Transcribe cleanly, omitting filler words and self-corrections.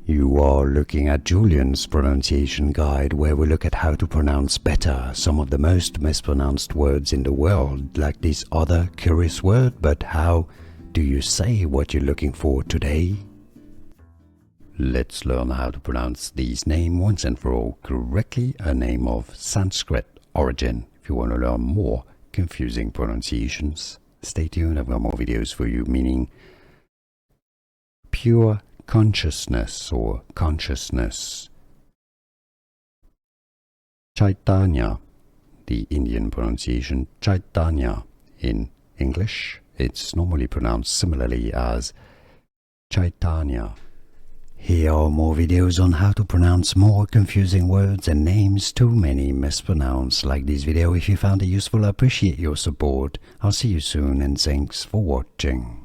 You are looking at Julian's pronunciation guide, where we look at how to pronounce better some of the most mispronounced words in the world, like this other curious word. But how do you say what you're looking for today? Let's learn how to pronounce these names once and for all correctly, a name of Sanskrit origin. If you want to learn more confusing pronunciations, stay tuned. I've got more videos for you, meaning pure consciousness or consciousness. Chaitanya, the Indian pronunciation Chaitanya. In English, it's normally pronounced similarly as Chaitanya. Here are more videos on how to pronounce more confusing words and names too many mispronounced. Like this video if you found it useful. I appreciate your support. I'll see you soon and thanks for watching.